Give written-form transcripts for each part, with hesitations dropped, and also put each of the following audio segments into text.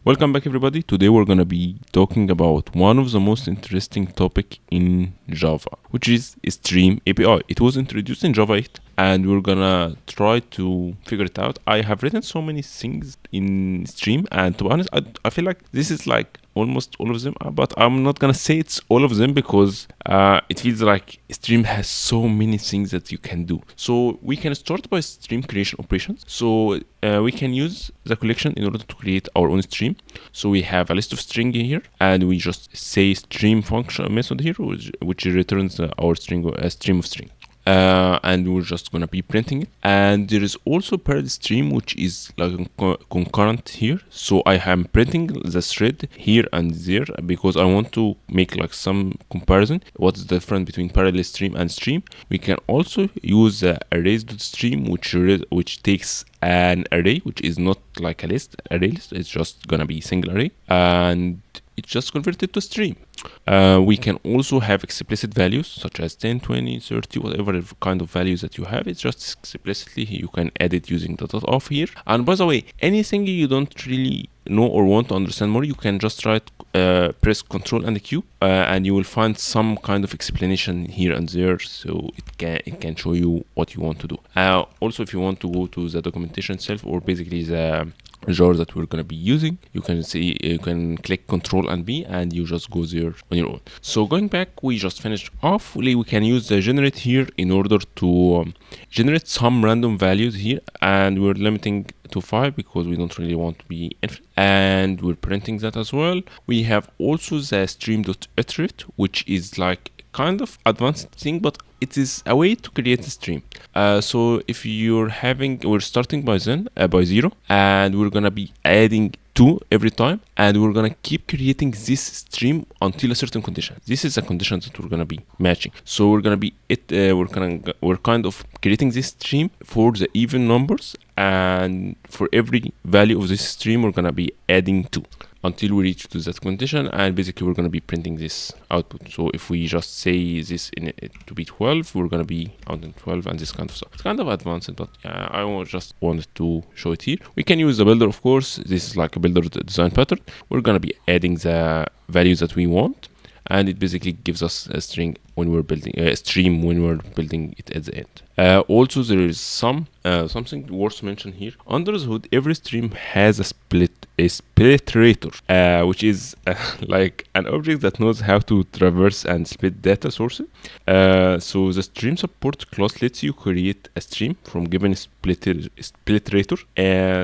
Welcome back everybody. Today we're gonna be talking about one of the most interesting topic in Java, which is Stream API. It was introduced in Java 8 and we're gonna try to figure it out. I have written so many things in Stream, and to be honest, I feel like this is like almost all of them, but I'm not gonna say it's all of them because it feels like Stream has so many things that you can do. So we can start by stream creation operations. So we can use the collection in order to create our own stream. So we have a list of string here, and we just say stream function method here, which returns our string, a stream of string. And we're just gonna be printing it. And there is also parallel stream, which is like concurrent here. So I am printing the thread here and there because I want to make like some comparison. What's the difference between parallel stream and stream? We can also use the arrays.stream, which takes an array, which is not like a list, array list. It's just gonna be single array, and it's just converted to stream. We can also have explicit values such as 10, 20, 30, whatever kind of values that you have. It's just explicitly you can add it using the .off here. And by the way, anything you don't really know or want to understand more, you can just write press Ctrl and Q, and you will find some kind of explanation here and there, so it can show you what you want to do. Also, if you want to go to the documentation itself, or basically the jar that we're going to be using, you can see, you can click Ctrl and B and you just go there on your own. So going back, we just finished off. We can use the generate here in order to generate some random values here, and we're limiting to 5 because we don't really want to be infinite, and we're printing that as well. We have also the stream.iterate, which is like kind of advanced thing, but it is a way to create a stream. So if we're starting by 0, and we're gonna be adding 2 every time, and we're gonna keep creating this stream until a certain condition. This is a condition that we're gonna be matching. So we're gonna be we're kind of creating this stream for the even numbers, and for every value of this stream we're gonna be adding 2 until we reach to that condition, and basically we're going to be printing this output. So if we just say this in it to be 12, we're going to be outputting 12 and this kind of stuff. It's kind of advanced, but I just wanted to show it here. We can use the builder, of course. This is like a builder design pattern. We're going to be adding the values that we want, and it basically gives us a string when we're building a stream when we're building it at the end. Also, there is something worth mentioning here. Under the hood, every stream has a splitrator, which is like an object that knows how to traverse and split data sources. So the stream support class lets you create a stream from given splitrator.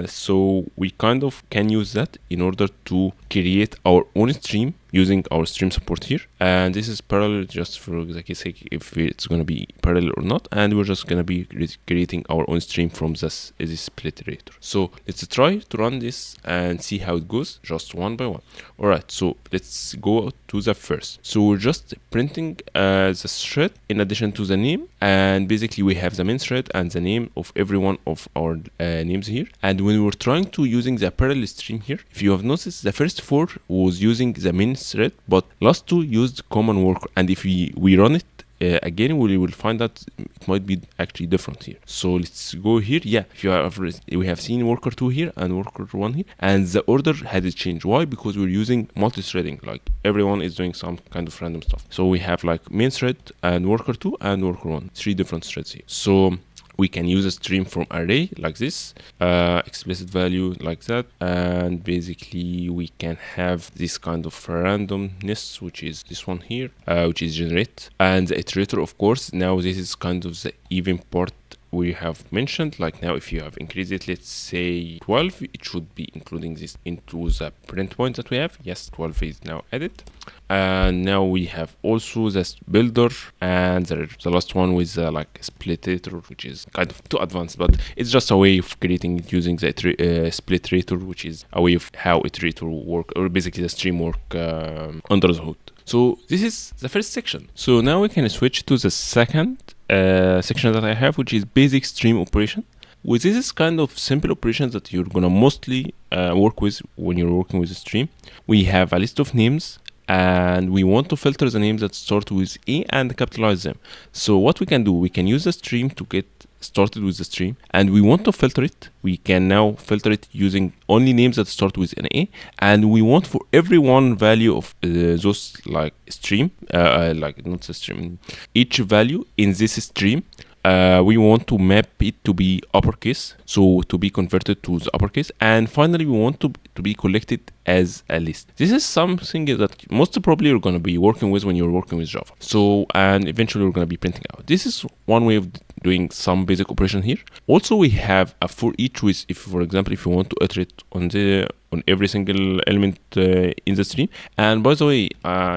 So we kind of can use that in order to create our own stream using our stream support here. And this is parallel, just for the case sake if it's going to be parallel or not, and we're just going to be creating our own stream from this splitrator. So let's try to run this and see how it goes, just one by one. All right, so let's go to the first. So we're just printing the thread in addition to the name, and basically we have the main thread and the name of every one of our names here. And when we're trying to using the parallel stream here, if you have noticed, the first 4 was using the main thread, but last 2 used common worker. And if we run it again, we will find that it might be actually different here. So let's go here. Yeah, if you have, we have seen worker 2 here and worker 1 here, and the order had changed. Why? Because we're using multi-threading, like everyone is doing some kind of random stuff. So we have like main thread and worker 2 and worker 1, 3 different threads here. So we can use a stream from array like this, explicit value like that, and basically we can have this kind of randomness, which is this one here, which is generate, and the iterator, of course. Now this is kind of the even part we have mentioned. Like now, if you have increased it, let's say 12, it should be including this into the print point that we have. Yes, 12 is now added. And now we have also this builder, and the last one with like splitrator, which is kind of too advanced, but it's just a way of creating it using the splitrator, which is a way of how iterator work, or basically the stream work under the hood. So this is the first section. So now we can switch to the second section that I have, which is basic stream operation. With this is kind of simple operations that you're gonna mostly work with when you're working with a stream. We have a list of names, and we want to filter the names that start with A and capitalize them. So what we can do, we can use the stream to get started with the stream and we want to filter it, we can now filter it using only names that start with an A, and we want for every one value of those like stream, like not the stream, each value in this stream, we want to map it to be uppercase, so to be converted to the uppercase, and finally we want to be collected as a list. This is something that most probably you're going to be working with when you're working with Java. So, and eventually we're going to be printing out. This is one way of doing some basic operation here. Also, we have a for each with, if for example, if you want to iterate on every single element in the stream. And by the way,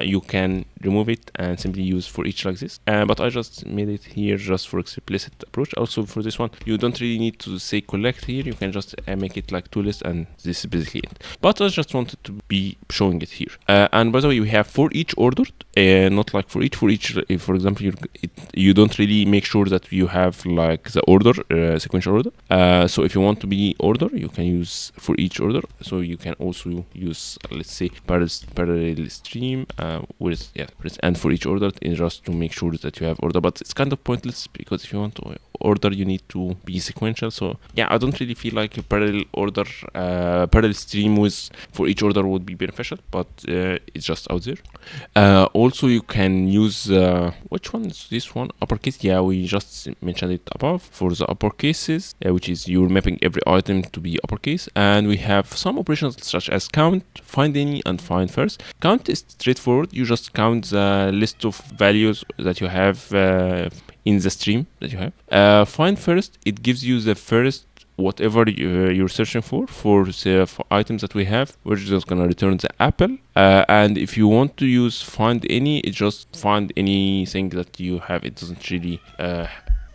you can remove it and simply use for each like this. But I just made it here just for explicit approach. Also for this one, you don't really need to say collect here. You can just make it like two lists, and this is basically it. But I just wanted to be showing it here. And by the way, we have for each ordered, not like for each. For each, if for example, you don't really make sure that you have like the order, sequential order. So if you want to be order, you can use for each order. So you can also use let's say parallel stream with and for each order, in just to make sure that you have order. But it's kind of pointless because if you want to order, you need to be sequential. So yeah, I don't really feel like a parallel order, parallel stream with for each order would be beneficial, but it's just out there. Also, you can use which one is this one? Uppercase. Yeah, we just mentioned it above for the uppercases, which is you're mapping every item to be uppercase. And we have some operations such as count, find any, and find first. Count is straightforward. You just count the list of values that you have in the stream that you have. Find first, it gives you the first whatever you're searching for the items that we have. We're just gonna return the apple. And if you want to use find any, it just find anything that you have. It doesn't really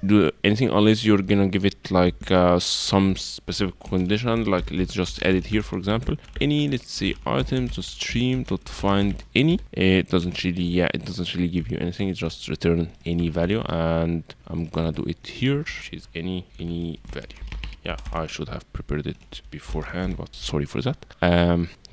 do anything unless you're gonna give it like some specific condition, like let's just add it here, for example, any, let's say items to stream dot find any. It doesn't really give you anything. It just return any value, and I'm gonna do it here, which is any value. Yeah, I should have prepared it beforehand, but sorry for that.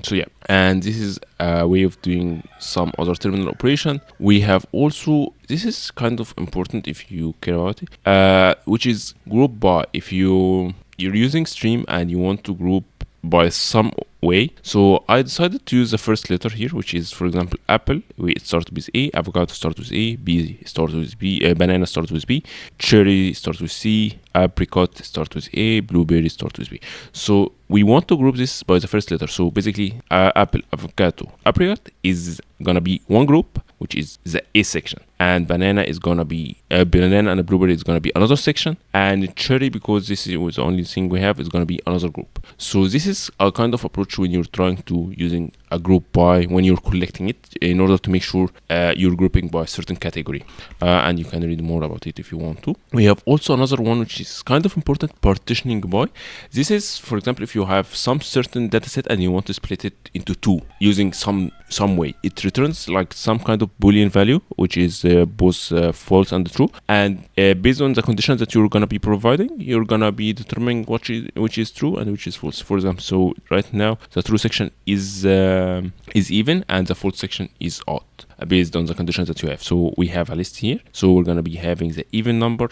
So yeah, and this is a way of doing some other terminal operation. We have also, this is kind of important if you care about it, which is group by. If you're using stream and you want to group by some way, so I decided to use the first letter here, which is, for example, apple. It starts with A, avocado starts with A, B starts with B, banana starts with B, cherry starts with C, apricot starts with A, blueberry starts with B. So we want to group this by the first letter. So basically, apple, avocado, apricot is gonna be one group, which is the A section, and banana is gonna be banana and a blueberry is gonna be another section, and cherry, because this is the only thing we have, is gonna be another group. So this is a kind of approach when you're trying to using a group by, when you're collecting it, in order to make sure you're grouping by a certain category. And you can read more about it if you want to. We have also another one which is kind of important, partitioning by. This is, for example, if you have some certain data set and you want to split it into two using some way, it returns like some kind of Boolean value, which is both false and true, and based on the conditions that you're gonna be providing, you're gonna be determining which is true and which is false. For example, so right now the true section is even and the false section is odd, based on the conditions that you have. So we have a list here, so we're gonna be having the even number,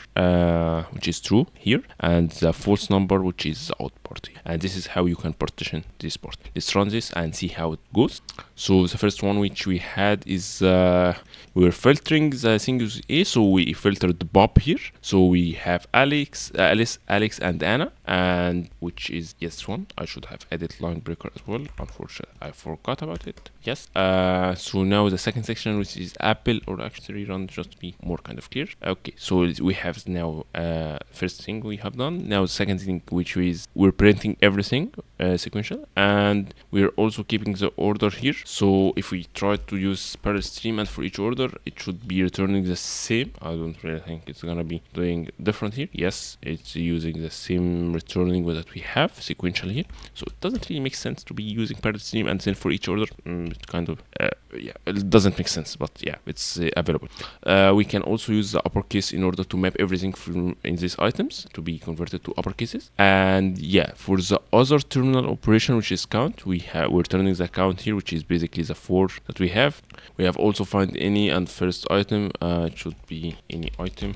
which is true here, and the false number, which is the odd part. And this is how you can partition this part. Let's run this and see how it goes. So the first one which we had is we were filtering the thing with A, so we filtered Bob here. So we have Alice, and Anna, and which is yes one. I should have added line breaker as well. Unfortunately, I forgot about it. Yes. So now the second section, which is Apple, or actually run just to be more kind of clear. Okay, so we have now first thing we have done. Now the second thing, which is we're printing everything sequential, and we're also keeping the order here. So if we try to use parallel stream and for each order, it should be returning the same. I don't really think it's gonna be doing different here. Yes, it's using the same returning that we have sequentially here. So it doesn't really make sense to be using parallel stream and then for each order, it kind of it doesn't make sense, but yeah, it's available. We can also use the uppercase in order to map everything from in these items to be converted to uppercases. And yeah, for the other terminal operation, which is count, we're turning the count here, which is basically the 4 that we have. We have also find any and first item. It should be any item,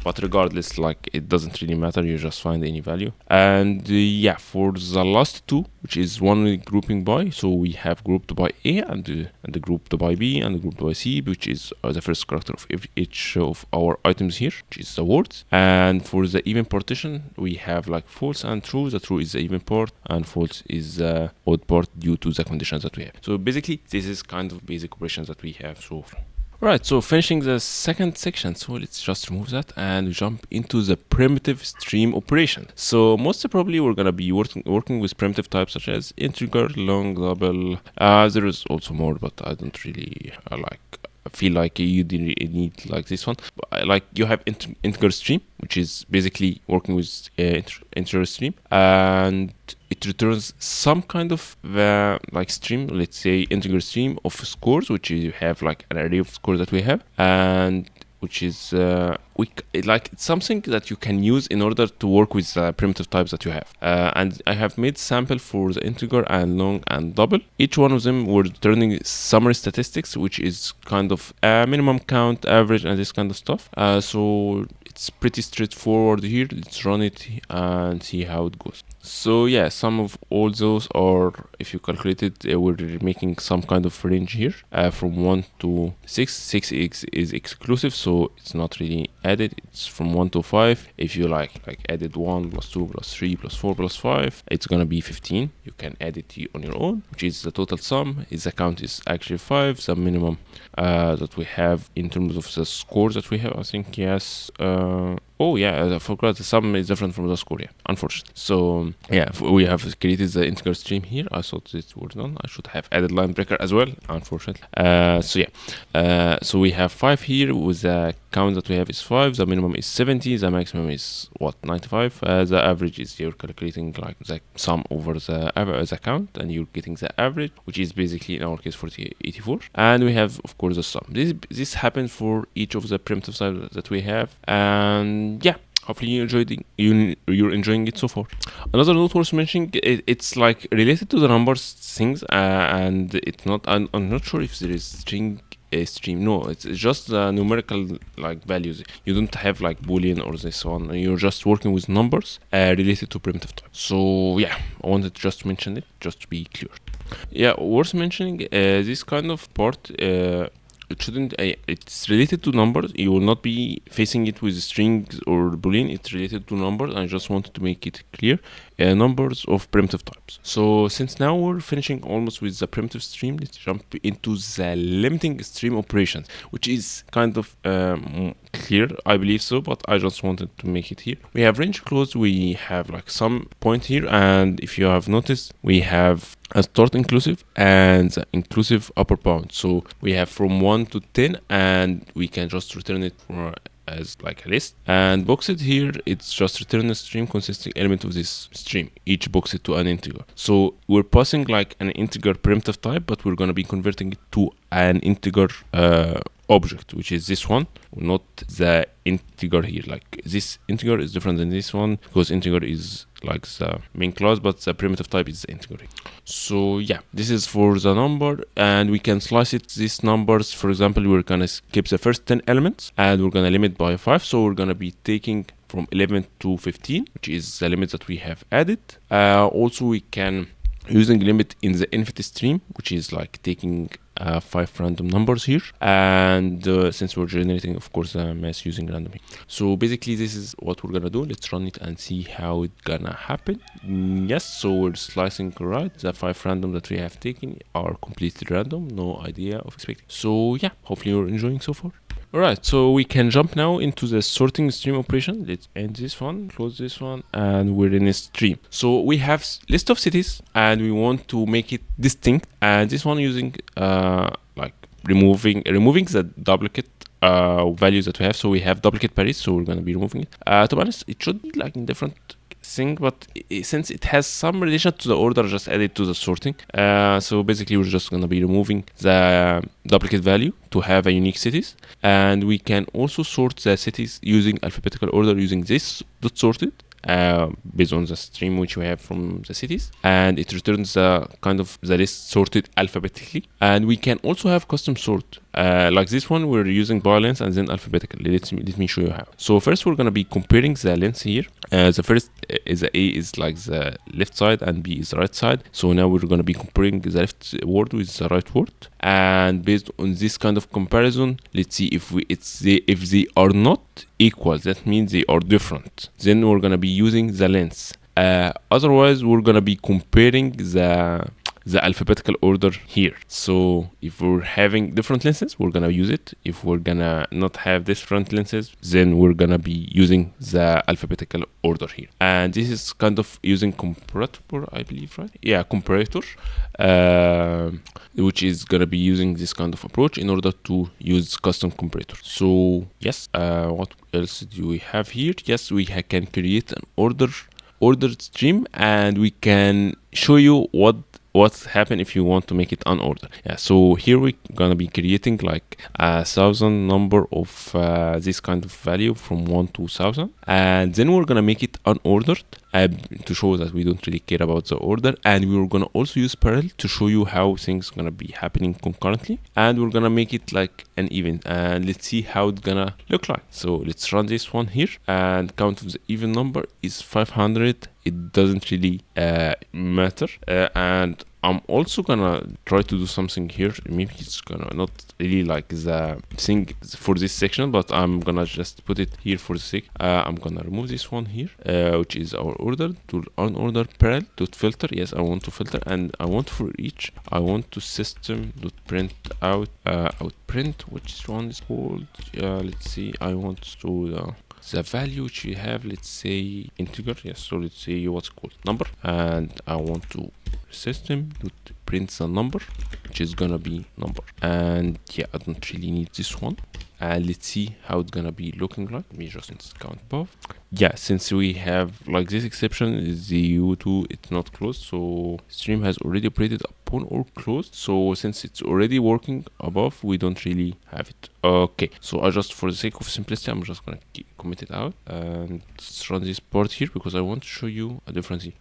but regardless, like, it doesn't really matter, you just find any value. And yeah, for the last two, which is one grouping by, so we have grouped by A and the grouped by B and the grouped by C, which is the first character of each of our items here, which is the words. And for the even partition, we have like false and true. The true is the even part and false is the odd part due to the conditions that we have. So basically, this is kind of basic operations that we have so far. Right, so finishing the second section, so let's just remove that and jump into the primitive stream operation. So most probably we're gonna be working with primitive types such as integer, long, double. There is also more, but I don't really feel like you need like this one. Like you have integer stream, which is basically working with integer stream, and it returns some kind of like stream, let's say integer stream of scores, which you have like an array of scores that we have, and which is it's something that you can use in order to work with primitive types that you have. And I have made sample for the integer and long and double. Each one of them we're returning summary statistics, which is kind of minimum count, average, and this kind of stuff. So it's pretty straightforward here. Let's run it and see how it goes. So yeah, some of all those are, if you calculate it, we're making some kind of range here from 1 to 6. 6 is exclusive, so it's not really added. It's from 1 to 5. If you like added 1 plus 2 plus 3 plus 4 plus 5, it's gonna be 15. You can add it on your own, which is the total sum. Is the count is actually 5. The minimum that we have in terms of the scores that we have, I think, yes. Oh yeah, I forgot the sum is different from the score, yeah, unfortunately. So yeah, we have created the integer stream here. I thought this was done. I should have added line breaker as well, unfortunately. So yeah, so we have 5 here with the count that we have is 5. The minimum is 70. The maximum is what, 95. The average is you're calculating like the sum over the count, and you're getting the average, which is basically in our case 84. And we have of course the sum. This happens for each of the primitive types that we have, and yeah, hopefully you're enjoying it so far. Another note worth mentioning, it's like related to the numbers things, and it's not. I'm not sure if there is string stream. No, it's just numerical like values. You don't have like boolean or this one. You're just working with numbers related to primitive type. So yeah, I wanted just to mention it, just to be clear. Yeah, worth mentioning, this kind of part. It shouldn't. It's related to numbers. You will not be facing it with strings or boolean. It's related to numbers. I just wanted to make it clear. Numbers of primitive types. So since now we're finishing almost with the primitive stream, let's jump into the limiting stream operations, which is kind of clear, I believe so, but I just wanted to make it here. We have range closed. We have like some point here, and if you have noticed, we have a start inclusive and the inclusive upper bound. So we have from 1 to 10, and we can just return it as like a list. And boxed here, it's just return a stream consisting element of this stream, each boxed to an integer. So we're passing like an integer primitive type, but we're gonna be converting it to an integer object, which is this one, not the integer here. Like this integer is different than this one because integer is like the main class, but the primitive type is the integer. So yeah, this is for the number, and we can slice it these numbers. For example, we're gonna skip the first 10 elements and we're gonna limit by 5. So we're gonna be taking from 11 to 15, which is the limit that we have added. Also, we can using limit in the infinite stream, which is like taking 5 random numbers here, and since we're generating of course the mass using random. So basically this is what we're gonna do. Let's run it and see how it's gonna happen. Yes, so we're slicing right. The 5 random that we have taken are completely random, no idea of expecting. So yeah, hopefully you're enjoying so far. Alright, so we can jump now into the sorting stream operation. Let's end this one, close this one, and we're in a stream. So we have list of cities, and we want to make it distinct. And this one using like removing the duplicate values that we have. So we have duplicate Paris, so we're gonna be removing it. To be honest, it should be like in different thing, but since it has some relation to the order, just add it to the sorting. So basically we're just gonna be removing the duplicate value to have a unique cities, and we can also sort the cities using alphabetical order using this dot sorted based on the stream which we have from the cities, and it returns the kind of the list sorted alphabetically. And we can also have custom sort like this one. We're using bar length and then alphabetical. Let me show you how. So first we're gonna be comparing the length here. The first is the A is like the left side and B is the right side. So now we're gonna be comparing the left word with the right word, and based on this kind of comparison, let's see if they are not equal, that means they are different, then we're gonna be using the length. Otherwise we're gonna be comparing the alphabetical order here. So if we're having different lenses, we're gonna use it. If we're gonna not have different lenses, then we're gonna be using the alphabetical order here. And this is kind of using comparator, I believe, right? Yeah, comparator, which is gonna be using this kind of approach in order to use custom comparator. So yes, what else do we have here? Yes, we can create an ordered stream, and we can show you what's happen if you want to make it unordered. Yeah, so here we're gonna be creating like 1,000 number of this kind of value from 1 to 1,000, and then we're gonna make it unordered to show that we don't really care about the order. And we're gonna also use parallel to show you how things gonna be happening concurrently, and we're gonna make it like an event, and let's see how it's gonna look like. So let's run this one here, and count of the even number is 500. It doesn't really matter, and I'm also gonna try to do something here. Maybe it's gonna not really like the thing for this section, but I'm gonna just put it here for the sake. I'm gonna remove this one here, which is our order to unorder parallel dot filter. Yes, I want to filter, and I want for each, I want to system dot print out outprint, which one is called. Let's see, I want to the value which you have, let's say integer. Yes, so let's say what's called number, and I want to system to print the number, which is gonna be number. And yeah, I don't really need this one. And let's see how it's gonna be looking like. Let me just count above. Yeah, since we have like this exception, the U2 it's not closed, so stream has already operated upon or closed. So since it's already working above, we don't really have it. Okay, so I just, for the sake of simplicity, I'm just gonna commit it out and let's run this part here because I want to show you a difference here.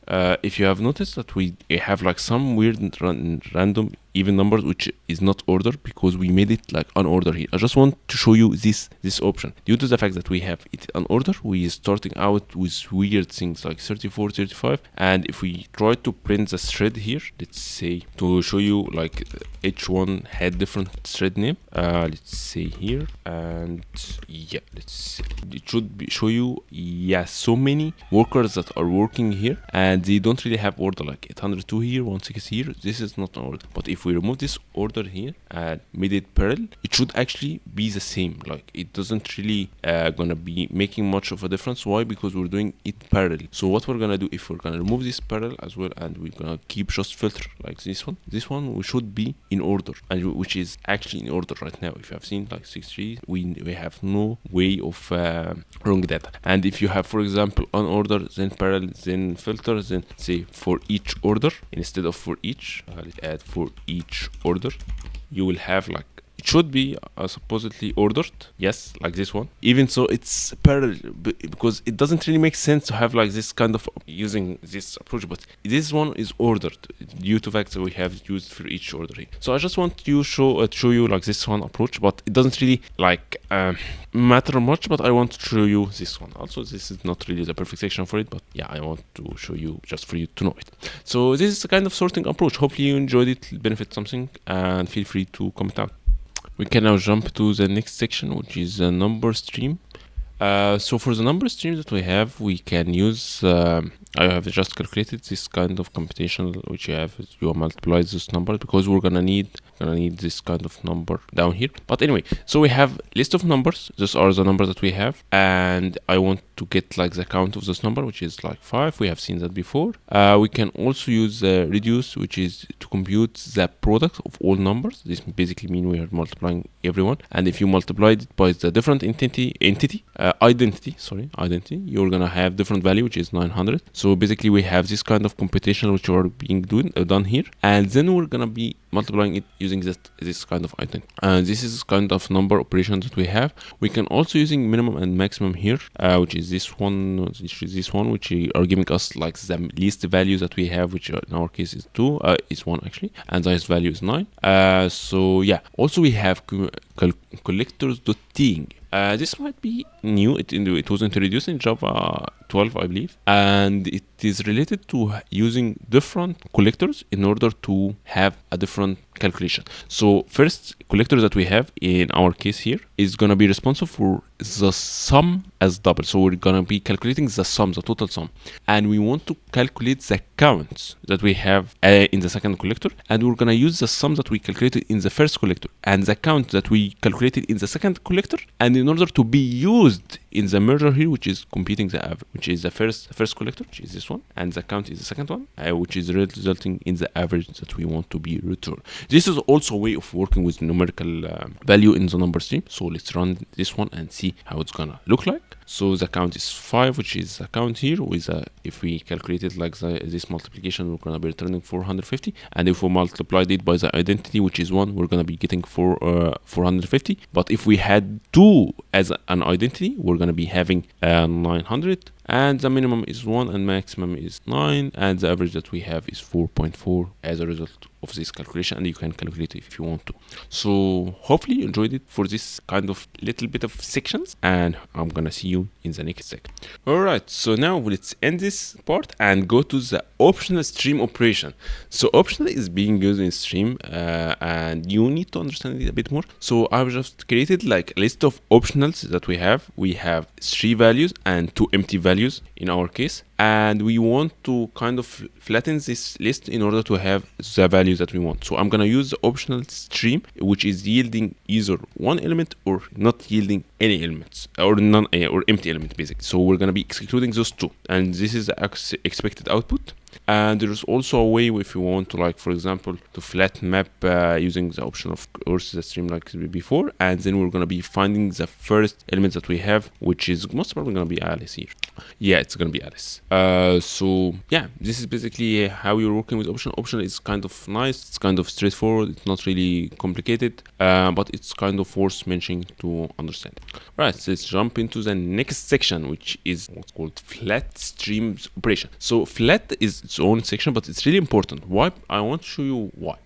If you have noticed that we have like some weird random even numbers which is not ordered because we made it like unordered here. I just want to show you this option. Due to the fact that we have it unordered, we starting out with weird things like 34, 35, and if we try to print the thread here, let's say to show you like each one had different thread name, let's say here, and yeah, let's see. It should show you, yeah, so many workers that are working here and they don't really have order, like 802 here, 160 here. This is not an order, but if we remove this order here and made it parallel, it should actually be the same. Like it doesn't really gonna be making much of a difference. Why? Because we're doing it parallel. So what we're gonna do, if we're gonna remove this parallel as well and we're gonna keep just filter like this one we should be in order, and which is actually in order right now. If you have seen like 63, we have no way of wrong data. And if you have, for example, unordered, then parallel, then filter, then say for each order instead of for each, let's add for each order, you will have like, it should be supposedly ordered, yes, like this one. Even so, it's parallel because it doesn't really make sense to have like this kind of using this approach, but this one is ordered due to the fact that we have used for each order here. So I just want to show you like this one approach, but it doesn't really like matter much, but I want to show you this one. Also, this is not really the perfect section for it, but yeah, I want to show you just for you to know it. So this is the kind of sorting approach. Hopefully you enjoyed it, benefit something, and feel free to comment out. We can now jump to the next section, which is the number stream. So for the number stream that we have, we can use, I have just calculated this kind of computation, which you multiply this number because we're gonna need this kind of number down here. But anyway, so we have list of numbers. These are the numbers that we have, and I want to get like the count of this number, which is like 5. We have seen that before. We can also use reduce, which is to compute the product of all numbers. This basically means we are multiplying everyone, and if you multiplied it by the different identity, you're gonna have different value, which is 900. So basically we have this kind of computation which are being done here, and then we're gonna be multiplying it using this kind of identity, and this is kind of number operations that we have. We can also using minimum and maximum here, which is this one, which are giving us like the least values that we have, which in our case is 2, is 1 actually, and the highest value is 9. So yeah, also we have collectors.teeing. This might be new. It was introduced in Java 12, I believe, and it is related to using different collectors in order to have a different calculation. So first collector that we have in our case here is gonna be responsible for the sum as double. So we're gonna be calculating the sum, the total sum, and we want to calculate the counts that we have in the second collector, and we're gonna use the sum that we calculated in the first collector and the count that we calculated in the second collector, and in order to be used in the merger here, which is computing the average, which is the first collector, which is this one, and the count is the second one, which is resulting in the average that we want to be returned. This is also a way of working with numerical value in the number stream. So let's run this one and see how it's gonna look like. So the count is 5, which is the count here. With if we calculate it like this multiplication, we're gonna be returning 450, and if we multiplied it by the identity, which is 1, we're gonna be getting 450. But if we had 2 as an identity, we're gonna be having 900. And the minimum is 1 and maximum is 9, and the average that we have is 4.4 as a result of this calculation, and you can calculate it if you want to. So hopefully you enjoyed it for this kind of little bit of sections, and I'm gonna see you in the next section. Alright, so now let's end this part and go to the optional stream operation. So optional is being used in stream, and you need to understand it a bit more. So I've just created like a list of optionals that we have. We have 3 values and 2 empty values in our case, and we want to kind of flatten this list in order to have the values that we want. So I'm gonna use the optional stream, which is yielding either one element or not yielding any elements, or none, or empty element basically. So we're gonna be excluding those 2, and this is the expected output. And there's also a way if you want to, like, for example, to flat map using the option of course the stream like before, and then we're gonna be finding the first element that we have, which is most probably gonna be Alice here. Yeah, it's gonna be Alice. So yeah, this is basically how you're working with option. Option is kind of nice, it's kind of straightforward, it's not really complicated, but it's kind of worth mentioning to understand. Right, so let's jump into the next section, which is what's called flat streams operation. So flat is its own section, but it's really important. Why? I want to show you why.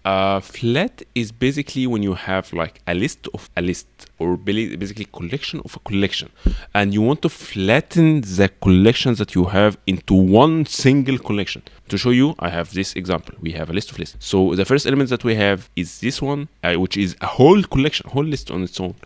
Flat is basically when you have like a list of a list, or basically collection of a collection, and you want to flatten the collections that you have into one single collection. To show you, I have this example. We have a list of lists. So the first element that we have is this one, which is a whole collection, whole list on its own.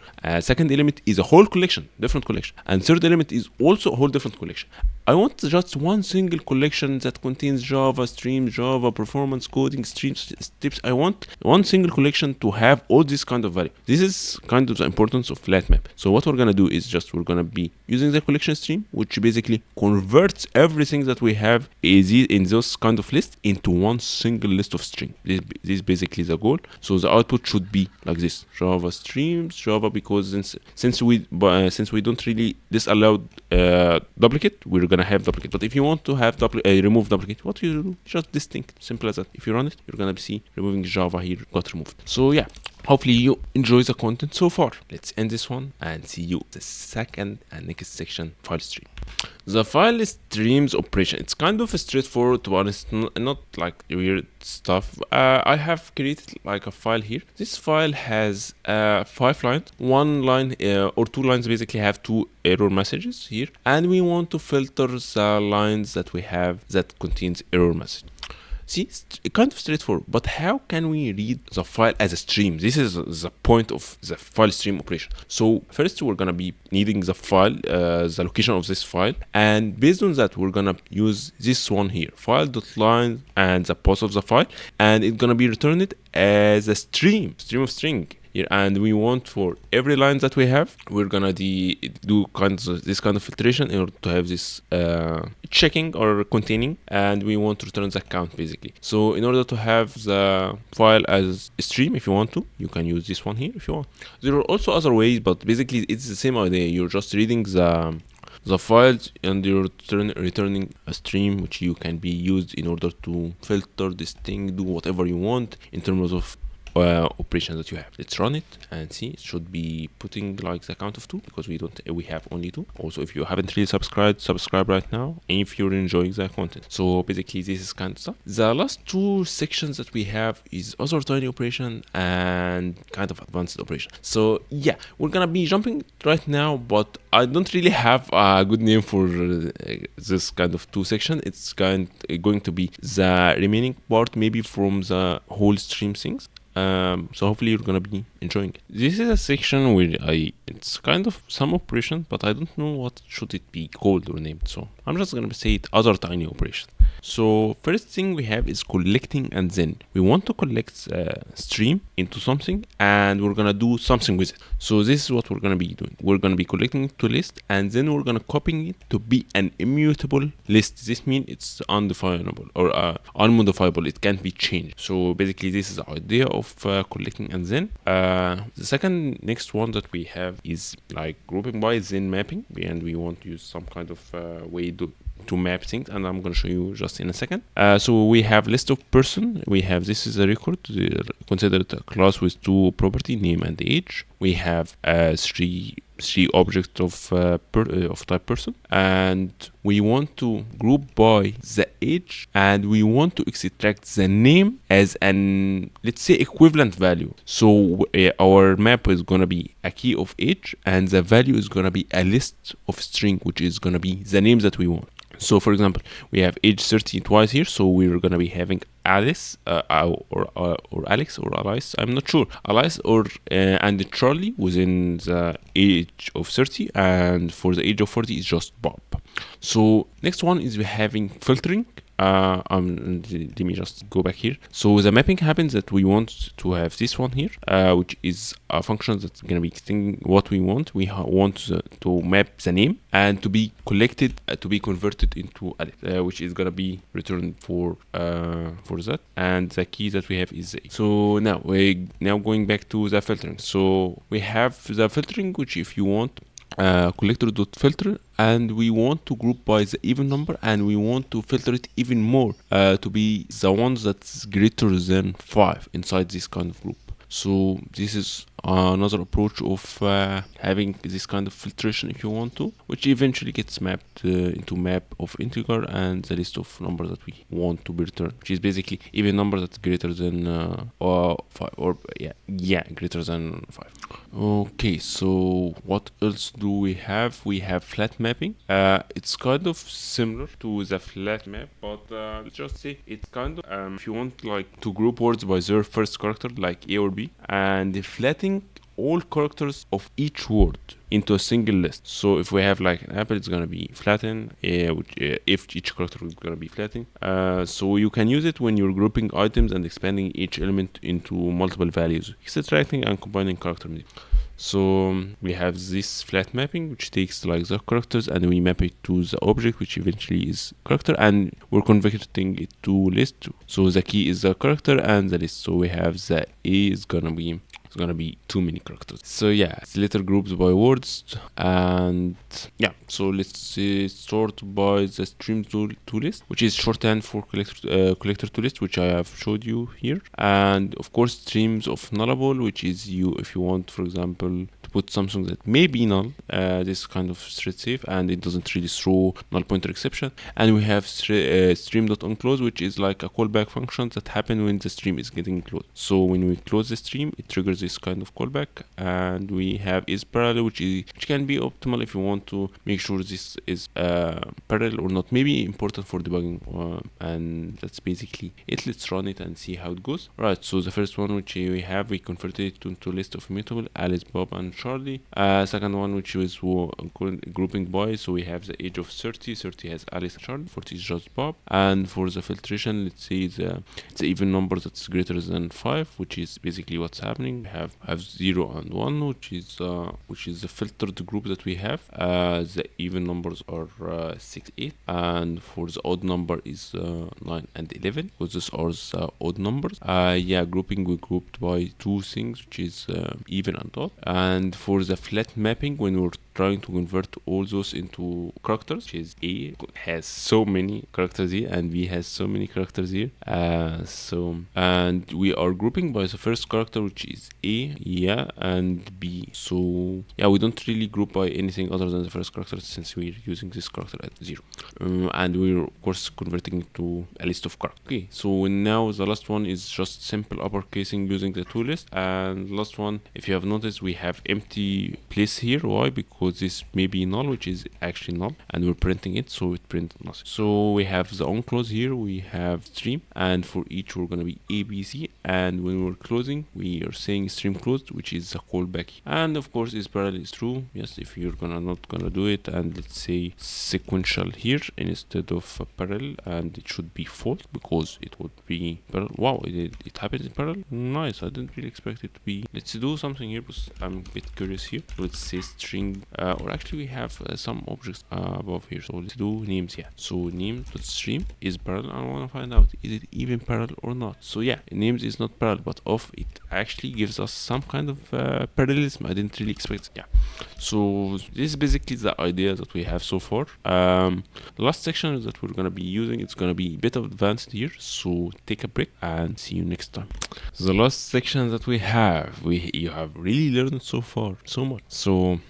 Second element is a whole collection, different collection. And third element is also a whole different collection. I want just one single collection that contains Java streams, Java performance coding streams, steps. I want one single collection to have all this kind of value. This is kind of the importance of flat map. So what we're gonna do is just we're gonna be using the collection stream, which basically converts everything that we have in those kind of list into one single list of string. This is basically the goal. So the output should be like this: Java streams, Java, because since we don't really disallow duplicate, we're gonna have duplicate. But if you want to have remove duplicate, what you do? Just distinct, simple as that. If you run it, you're gonna see removing Java here got removed. So yeah, hopefully you enjoy the content so far. Let's end this one and see you the second and next section, file stream. The file streams operation, it's kind of straightforward, to be honest, not like weird stuff. I have created like a file here. This file has 5 lines. One line or 2 lines basically have 2 error messages here, and we want to filter the lines that we have that contains error message. See, it's kind of straightforward, but how can we read the file as a stream? This is the point of the file stream operation. So first we're gonna be needing the file, the location of this file, and based on that we're gonna use this one here, file.line and the path of the file, and it's gonna be returned as a stream of string. here, and we want for every line that we have, we're gonna do this kind of filtration in order to have this checking or containing, and we want to return the count basically. So in order to have the file as a stream, if you want to, you can use this one here if you want. There are also other ways, but basically it's the same idea. You're just reading the files and you're returning a stream which you can be used in order to filter this thing, do whatever you want in terms of operations that you have. Let's run it and see. It should be putting like the count of 2 because we have only 2. Also, if you haven't really subscribe right now, and if you're enjoying the content. So basically this is kind of stuff. The last 2 sections that we have is other tiny operation and kind of advanced operation. So yeah, we're gonna be jumping right now, but I don't really have a good name for this kind of 2 section. It's going to be the remaining part maybe from the whole stream things. So hopefully you're gonna be enjoying it. This is a section where it's kind of some operation, but I don't know what should it be called or named. So I'm just gonna say it other tiny operation. So first thing we have is collecting, and then we want to collect stream into something and we're gonna do something with it. So this is what we're gonna be doing. We're gonna be collecting it to list, and then we're gonna copying it to be an immutable list. This means it's undefinable or unmodifiable. It can't be changed. So basically this is the idea of collecting. And then the second next one that we have is like grouping by, then mapping, and we want to use some kind of way to map things, and I'm going to show you just in a second. So we have list of person. We have, this is a record considered a class with 2 property, name and age. We have three objects of type person, and we want to group by the age, and we want to extract the name as an, let's say, equivalent value. So our map is gonna be a key of age, and the value is gonna be a list of string, which is gonna be the names that we want. So for example, we have age 30 twice here, so we're gonna be having Alice or Alex or Alice, I'm not sure, Alice or and Charlie within the age of 30, and for the age of 40 is just Bob. So next one is we're having filtering. Let me just go back here. So the mapping happens that we want to have this one here, which is a function that's going to be extending what we want. We want to map the name and to be collected, to be converted into a which is going to be returned for that. And the key that we have is a. So now we're going back to the filtering. So we have the filtering, which if you want, collector.filter, and we want to group by the even number, and we want to filter it even more to be the ones that's greater than 5 inside this kind of group. So this is another approach of having this kind of filtration if you want to, which eventually gets mapped into map of integer and the list of numbers that we want to be returned, which is basically even number that's greater than 5, or greater than 5. Okay, so what else do we have? We have flat mapping. It's kind of similar to the flat map, but let's just say it's kind of if you want like to group words by their first character, like A or B, and flattening all characters of each word into a single list. So if we have like an apple, it's gonna be flatten, if each character is gonna be flattened. So you can use it when you're grouping items and expanding each element into multiple values, extracting and combining character media. So we have this flat mapping, which takes like the characters and we map it to the object, which eventually is character, and we're converting it to list. So the key is the character and the list. So we have the A is gonna be too many characters. So yeah, it's letter groups by words, and yeah. So let's sort by the stream to list, which is shorthand for collector to list, which I have showed you here. And of course, streams of nullable, which is if you want, for example, to put something that may be null, this kind of thread safe, and it doesn't really throw null pointer exception. And we have stream.onClose, which is like a callback function that happen when the stream is getting closed. So when we close the stream, it triggers this kind of callback. And we have is parallel, which can be optimal if you want to make sure this is parallel or not, maybe important for debugging, and that's basically it. Let's run it and see how it goes. Right, so the first one which we converted it into a list of immutable, Alice, Bob and Charlie. Second one, which was grouping by, so we have the age of 30 has Alice and Charlie, 40 is just Bob. And for the filtration, let's say it's an even number that's greater than 5, which is basically what's happening. have 0 and 1, which is the filtered group that we have. The even numbers are 6, 8, and for the odd number is 9 and 11, because these are the odd numbers. Yeah, grouping, we grouped by two things, which is even and odd. And for the flat mapping, when we're trying to convert all those into characters, which is A has so many characters here and B has so many characters here. And we are grouping by the first character, which is A, yeah, and B. So yeah, we don't really group by anything other than the first character, since we're using this character at 0. And we're of course converting it to a list of characters. Okay, so now the last one is just simple uppercasing using the toList. And last one, if you have noticed, we have empty place here. Why? Because this may be null, which is actually null, and we're printing it, so it prints nothing. So we have the on close here, we have stream, and for each we're gonna be ABC, and when we're closing, we are saying stream closed, which is the callback. And of course, is parallel is true. Yes, if you're not gonna do it, and let's say sequential here instead of parallel, and it should be false because it would be parallel. Wow, it happens in parallel. Nice. I didn't really expect it to be. Let's do something here because I'm a bit curious here. Let's say string, or actually we have some objects above here. So let's do names. Yeah. So name.stream is parallel. I want to find out, is it even parallel or not? So yeah, names is not parallel, but off it actually gives us some kind of parallelism. I didn't really expect it. Yeah. So this is basically the idea that we have so far. Last section that we're gonna be using, it's gonna be a bit advanced here. So take a break and see you next time. The last section that we have, you have really learned so far so much. So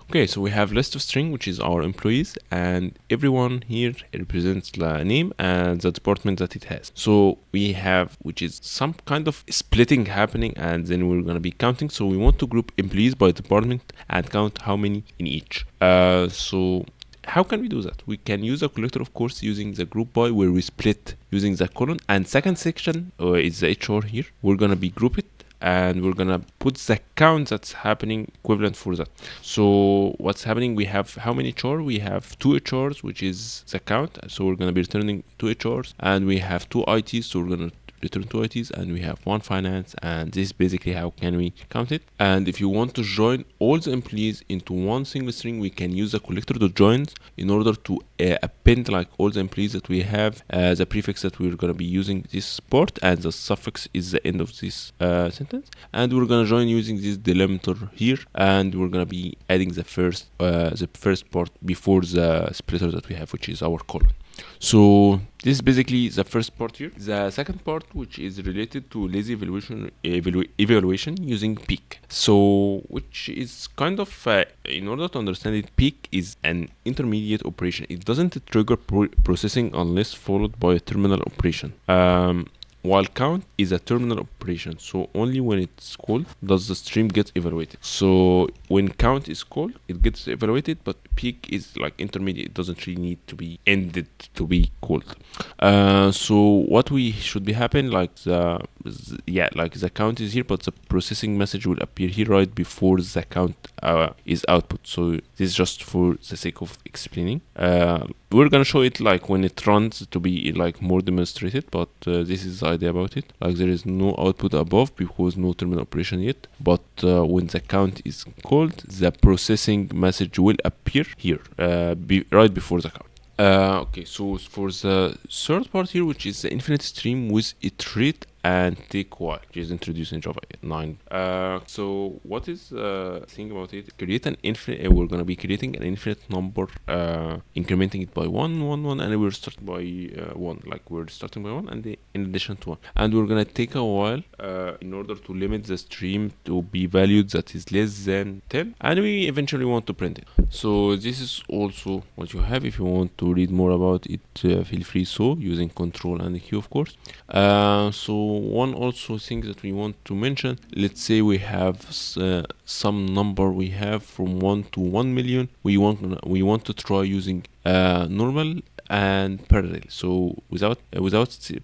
okay, so we have list of string, which is our employees, and everyone here represents the name and the department that it has. So we have, which is some kind of splitting happening, and then we're gonna be counting. So we want to group employees by department and count how many in each. So how can we do that? We can use a collector, of course, using the group by, where we split using the colon. And second section is the HR here. We're gonna be group it, and we're gonna put the count that's happening equivalent for that. So what's happening, we have how many HR? We have 2 HRs, which is the count. So we're gonna be returning 2 HRs, and we have 2 ITs, so we're gonna return 2 ITs, and we have 1 finance, and this is basically how can we count it. And if you want to join all the employees into one single string, we can use the collector.joins in order to append like all the employees that we have, the prefix that we're going to be using this part, and the suffix is the end of this sentence. And we're going to join using this delimiter here, and we're going to be adding the first part before the splitter that we have, which is our colon. So this is basically the first part here. The second part, which is related to lazy evaluation using peek. So which is kind of, in order to understand it, peek is an intermediate operation. It doesn't trigger processing unless followed by a terminal operation. While count is a terminal operation, so only when it's called does the stream get evaluated. So when count is called, it gets evaluated, but peek is like intermediate. It doesn't really need to be ended to be called. So what we should be happen, like the count is here, but the processing message will appear here right before the count is output. So this is just for the sake of explaining. We're gonna show it like when it runs to be like more demonstrated, but this is the idea about it. Like there is no output above because no terminal operation yet, but when the count is called, the processing message will appear here right before the count. Okay, so for the third part here, which is the infinite stream with iterate and take while, which is introduced in Java 9. So what is the thing about it? Create an infinite. We're gonna be creating an infinite number, incrementing it by 1, 1, 1, and we're starting by 1. Like we're starting by 1, and in addition to 1, and we're gonna take a while in order to limit the stream to be valued that is less than 10, and we eventually want to print it. So this is also what you have. If you want to read more about it, feel free so using Control and Q, of course. So one also thing that we want to mention, let's say we have some number we have from 1 to 1 million. We want to try using normal and parallel. So without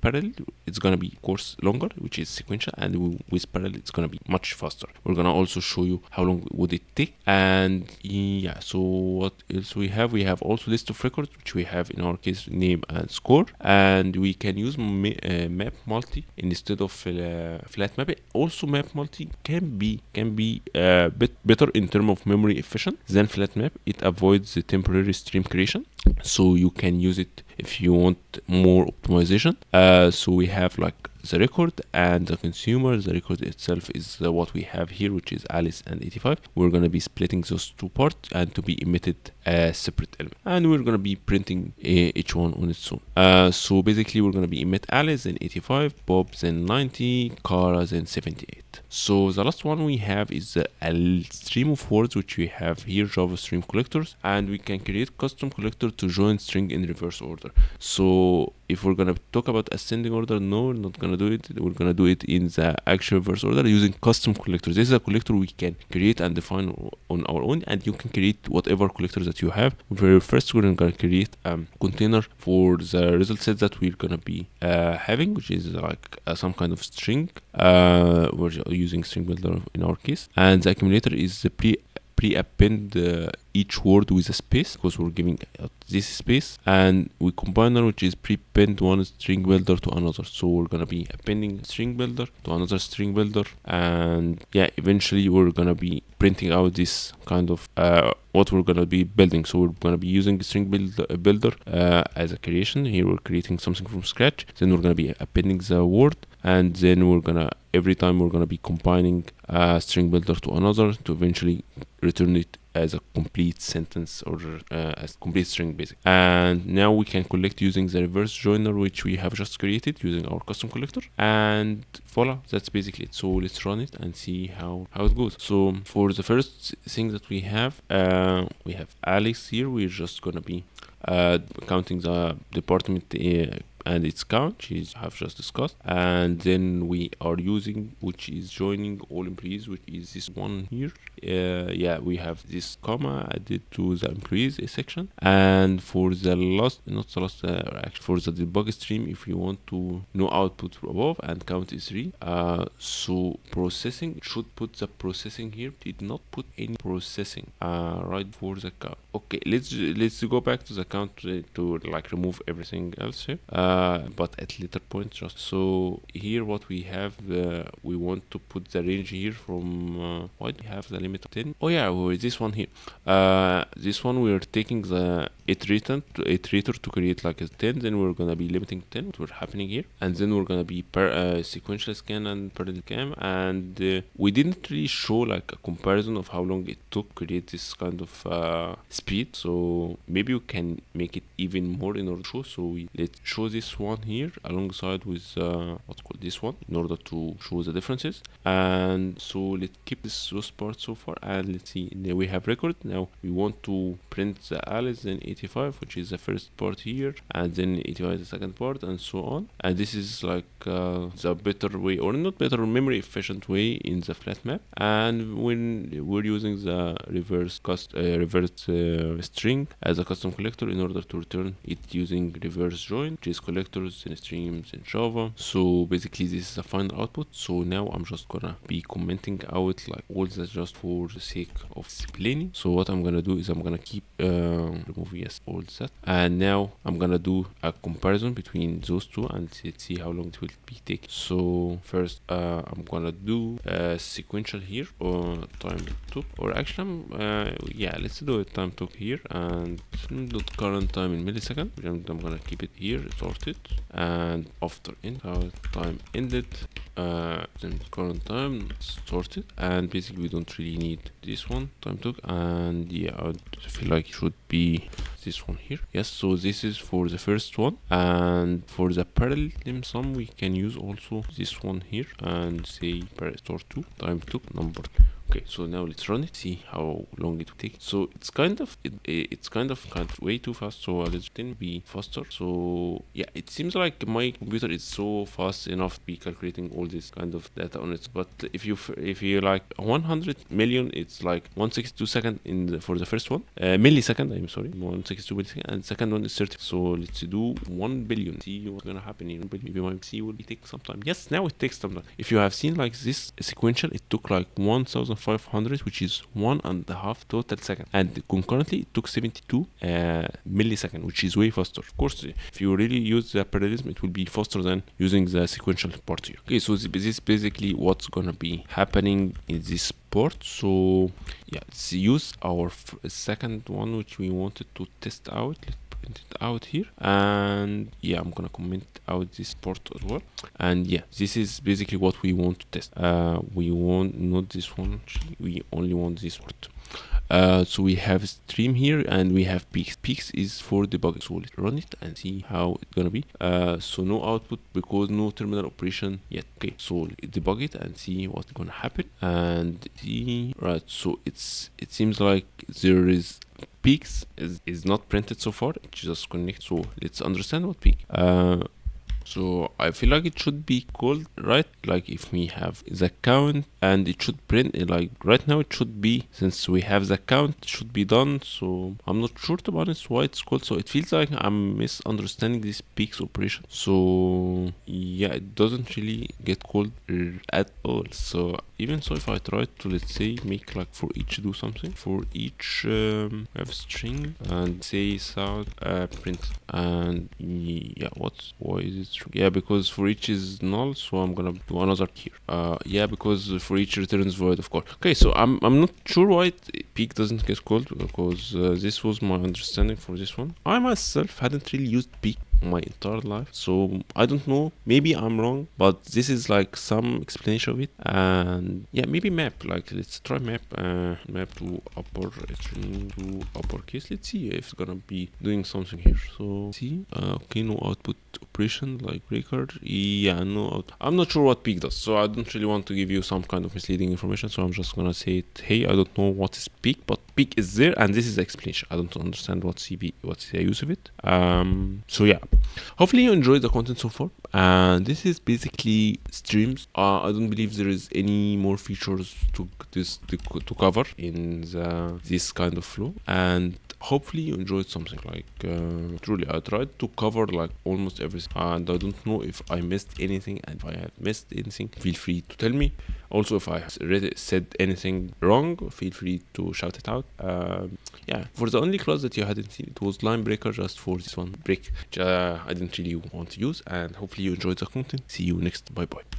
parallel, it's gonna be of course longer, which is sequential, and with parallel, it's gonna be much faster. We're gonna also show you how long would it take. And yeah, so what else we have? We have also list of records, which we have in our case name and score, and we can use map multi instead of flat mapping. Also, map multi can be bit better in terms of memory efficient than flat map. It avoids the temporary stream creation, so you can use it if you want more optimization. So we have like the record and the consumer. The record itself is what we have here, which is Alice and 85. We're gonna be splitting those two parts and to be emitted as separate element, and we're gonna be printing each one on its own. So basically, we're gonna be emit Alice then 85, Bob then 90, Kara then 78. So the last one we have is a stream of words, which we have here, Java stream collectors, and we can create custom collector to join string in reverse order. So if we're gonna talk about ascending order, no, we're not gonna do it. We're gonna do it in the actual reverse order using custom collectors. This is a collector we can create and define on our own, and you can create whatever collector that you have. First, we're gonna create a container for the result set that we're gonna be having, which is like some kind of string. We're using string builder in our case, and the accumulator is the pre-append each word with a space, because we're giving this space, and we combiner, which is pre-append one string builder to another. So we're gonna be appending string builder to another string builder, and yeah, eventually we're gonna be printing out this kind of what we're gonna be building. So we're gonna be using string builder as a creation. Here we're creating something from scratch, then we're gonna be appending the word, and then we're gonna every time we're gonna be combining string builder to another to eventually return it as a complete sentence or as complete string basic. And now we can collect using the reverse joiner, which we have just created using our custom collector, and voila, that's basically it. So let's run it and see how it goes. So for the first thing that we have Alex here. We're just gonna be counting the department and its count, which I have just discussed, and then we are using, which is joining all employees, which is this one here. Yeah, we have this comma added to the employees section. And for the last, not the last, actually for the debug stream, if you want to know output above and count is 3, so processing should put the processing here. Did not put any processing right for the count. Okay, let's go back to the count to like remove everything else here, but at later point. Just so here what we have, we want to put the range here from why do we have the limit of 10? Oh yeah, this one here. This one we're taking the iterator to create like a 10, then we're gonna be limiting 10, what we're happening here, and then we're gonna be per sequential scan and parallel cam, and we didn't really show like a comparison of how long it took to create this kind of speed. So maybe we can make it even more in order to show. So let's show this one here alongside with what's called this one in order to show the differences. And so let's keep those parts so far, and let's see. Now we have record. Now we want to print the Alice, then 85, which is the first part here, and then 85 the second part, and so on. And this is like the better way, or not better, memory efficient way in the flat map. And when we're using the reverse string as a custom collector in order to return it using reverse join, which is collectors and streams in Java. So basically this is a final output. So now I'm just gonna be commenting out like all that just for the sake of explaining. So what I'm gonna do is I'm gonna keep remove yes all that, and now I'm gonna do a comparison between those two and let's see how long it will be taking. So first I'm gonna do sequential here, or time took, or actually yeah, let's do it time took here, and dot current time in millisecond. I'm gonna keep it here sorted, and after time ended, then current time sorted, and basically we don't really need this one time took, and yeah, I feel like it should be this one here. Yes, so this is for the first one, and for the parallel dim sum we can use also this one here and say store 2 time took number. Okay, so now let's run it, see how long it will take. So it's kind of way too fast, so let's then be faster. So yeah, it seems like my computer is so fast enough to be calculating all this kind of data on it. But if you like 100 million, it's like 162 second for the first one, millisecond, I'm sorry, 162 millisecond, and second one is 30. So let's do 1 billion, see what's gonna happen in 1 billion. Maybe my PC will take some time. Yes, now it takes some time. If you have seen like this sequential, it took like 1500, which is 1.5 total second, and concurrently it took 72 millisecond, which is way faster. Of course, if you really use the parallelism, it will be faster than using the sequential part here. Okay, so this is basically what's gonna be happening in this port. So yeah, let's use our second one, which we wanted to test out. Let's print it out here, and yeah, I'm gonna comment out this port as well. And yeah, this is basically what we want to test. We want not this one, we only want this port. So we have stream here, and we have peaks. Peaks is for debugging. So let's run it and see how it's gonna be. So no output because no terminal operation yet. Okay, so debug it and see what's gonna happen. And see, right, so it seems like there is peaks is not printed so far. It just connect. So let's understand what peak. So I feel like it should be called, right? Like if we have the count, and it should print it, like right now it should be, since we have the count, it should be done. So I'm not sure, to be honest, why it's called. So it feels like I'm misunderstanding this peaks operation. So yeah, it doesn't really get called at all. So even so, if I try to, let's say, make like for each do something, for each have string, and say sound print, and yeah, why is it true? Yeah, because for each is null, so I'm gonna do another here. Yeah, because for each returns void, of course. Okay, so I'm not sure why peak doesn't get called, because this was my understanding for this one. I myself hadn't really used peak my entire life, so I don't know, maybe I'm wrong, but this is like some explanation of it. And yeah, maybe map, like let's try map to uppercase. Let's see if it's gonna be doing something here. So see, okay, no output operation like record. Yeah, no out. I'm not sure what peak does, so I don't really want to give you some kind of misleading information, so I'm just gonna say it, hey, I don't know what is peak, but peak is there, and this is the explanation. I don't understand what's the use of it. So yeah, hopefully you enjoyed the content so far, and this is basically streams. I don't believe there is any more features to cover in this kind of flow, and hopefully you enjoyed something. Like truly, I tried to cover like almost everything, and I don't know if I missed anything, and if I have missed anything, feel free to tell me. Also, if I have said anything wrong, feel free to shout it out. Yeah, for the only class that you hadn't seen, it was line breaker, just for this one break, which I didn't really want to use. And hopefully you enjoyed the content. See you next. Bye bye.